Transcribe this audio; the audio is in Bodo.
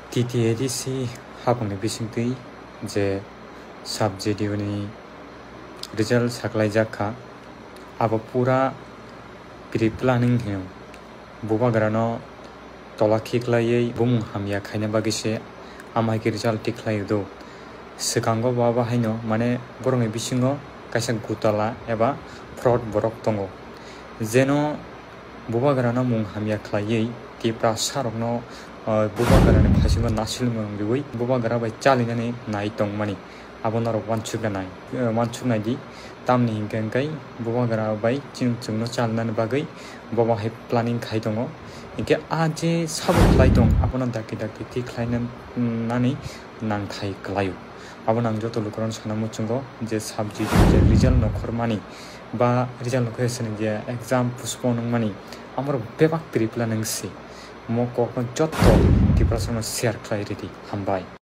TTADC habangni bisingtui je sub-JDU ni result saklaijaka abo pura pre-planning hino bubagrano tola khiklaiयै bumung hamya khaina bagise amai ke result tiklai do sekango baba haino mane borongni bisingo kaisa gutala eba fraud borok tongo jeno bubagrano mung hamya khlaiयै tipra sarokno bubagrani phasingo nasilmung riui bubagra bai chalinani nai tongmani abonaro wansuknai di tamni hingkai bubagra bai chingno chalnani bagai baba hai planning khai tongo inke aje sabuk lai tong abona daki tiklaina nani nangthai klaio abonang joto lukaron sanamu chungo je subject je result nokhormani ba result nokhesani je exam postpone mani amar bebak pre planning si mo kokon jotto di prasana share khlai redi hambai।